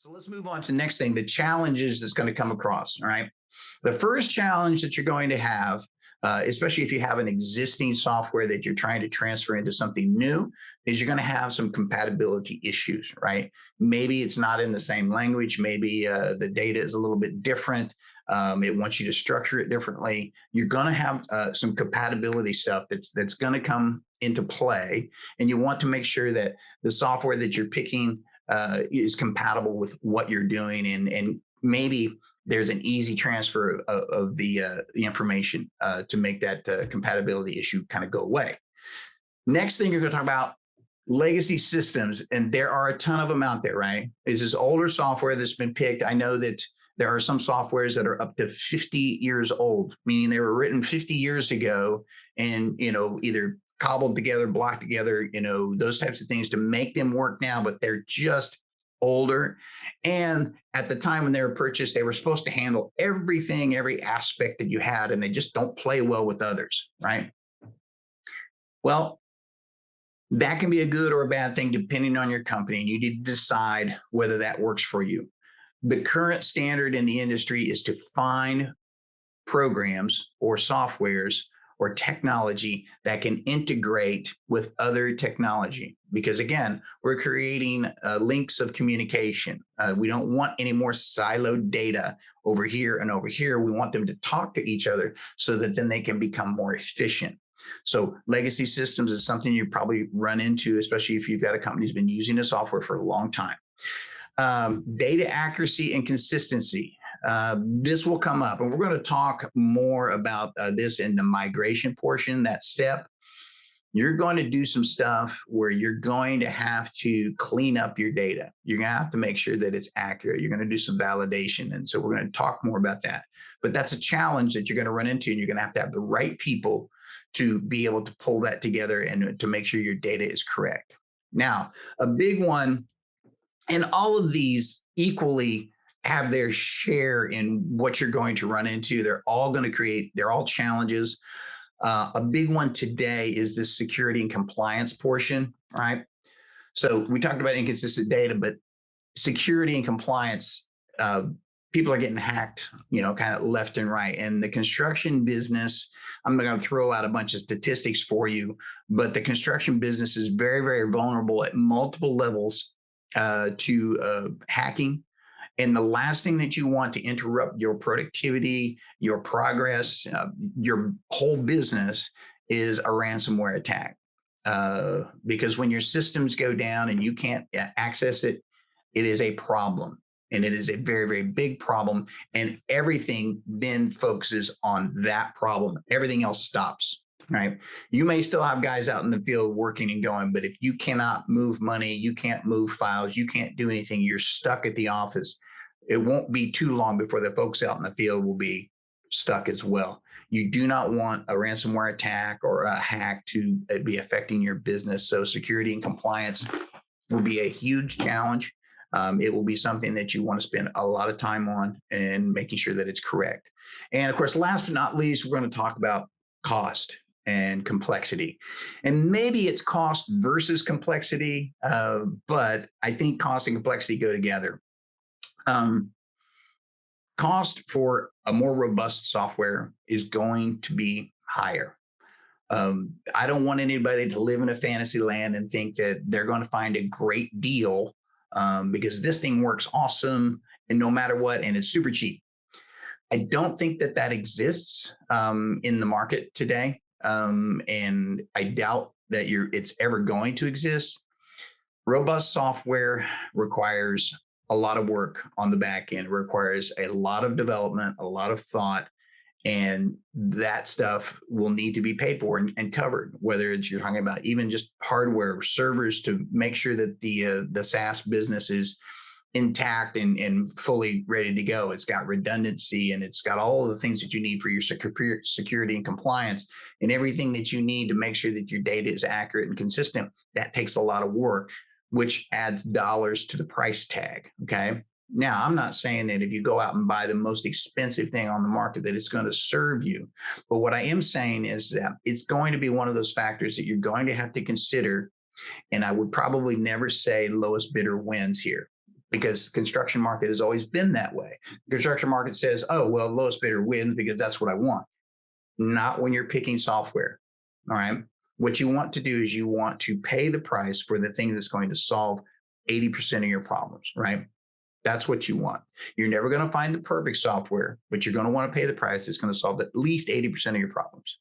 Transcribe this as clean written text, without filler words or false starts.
So let's move on to the next thing, the challenges that's going to come across. All right. The first challenge that you're going to have, especially if you have an existing software that you're trying to transfer into something new, is you're going to have some compatibility issues, right? Maybe it's not in the same language. Maybe the data is a little bit different. It wants you to structure it differently. You're going to have some compatibility stuff that's going to come into play, and you want to make sure that the software that you're picking is compatible with what you're doing, and maybe there's an easy transfer of the information to make that compatibility issue kind of go away. Next thing you're going to talk about legacy systems, and there are a ton of them out there, right? Is this older software that's been picked? I know that there are some softwares that are up to 50 years old, meaning they were written 50 years ago, and either cobbled together, blocked together, those types of things to make them work now, but they're just older. And at the time when they were purchased, they were supposed to handle everything, every aspect that you had, and they just don't play well with others, right? Well, that can be a good or a bad thing depending on your company, and you need to decide whether that works for you. The current standard in the industry is to find programs or softwares or technology that can integrate with other technology. Because again, we're creating links of communication. We don't want any more siloed data over here and over here. We want them to talk to each other so that then they can become more efficient. So legacy systems is something you probably run into, especially if you've got a company that's been using the software for a long time. Data accuracy and consistency. This will come up, and we're going to talk more about this in the migration portion, that step. You're going to do some stuff where you're going to have to clean up your data. You're going to have to make sure that it's accurate. You're going to do some validation. And so we're going to talk more about that. But that's a challenge that you're going to run into, and you're going to have the right people to be able to pull that together and to make sure your data is correct. Now, a big one, and all of these equally have their share in what you're going to run into. They're all challenges. A big one today is this security and compliance portion, right? So we talked about inconsistent data, but security and compliance, people are getting hacked, kind of left and right. And the construction business, I'm not going to throw out a bunch of statistics for you, but the construction business is very, very vulnerable at multiple levels to hacking. And the last thing that you want to interrupt your productivity, your progress, your whole business is a ransomware attack. Because when your systems go down and you can't access it, it is a problem. And it is a very, very big problem. And everything then focuses on that problem. Everything else stops. Right. You may still have guys out in the field working and going, but if you cannot move money, you can't move files, you can't do anything, you're stuck at the office. It won't be too long before the folks out in the field will be stuck as well. You do not want a ransomware attack or a hack to be affecting your business. So security and compliance will be a huge challenge. It will be something that you want to spend a lot of time on and making sure that it's correct. And of course, last but not least, we're going to talk about cost and complexity. And maybe it's cost versus complexity, but I think cost and complexity go together. Cost for a more robust software is going to be higher. I don't want anybody to live in a fantasy land and think that they're going to find a great deal because this thing works awesome and no matter what, and it's super cheap. I don't think that exists in the market today. And I doubt that it's ever going to exist. Robust software requires a lot of work on the back end, requires a lot of development, a lot of thought, and that stuff will need to be paid for and covered, whether it's you're talking about even just hardware, servers to make sure that the SaaS business is intact and fully ready to go. It's got redundancy and it's got all of the things that you need for your security and compliance and everything that you need to make sure that your data is accurate and consistent. That takes a lot of work, which adds dollars to the price tag. Okay. Now, I'm not saying that if you go out and buy the most expensive thing on the market that it's going to serve you. But what I am saying is that it's going to be one of those factors that you're going to have to consider. And I would probably never say lowest bidder wins here. because the construction market has always been that way. The construction market says, oh, well, lowest bidder wins because that's what I want. Not when you're picking software. All right. What you want to do is you want to pay the price for the thing that's going to solve 80% of your problems, right? That's what you want. You're never going to find the perfect software, but you're going to want to pay the price that's going to solve at least 80% of your problems.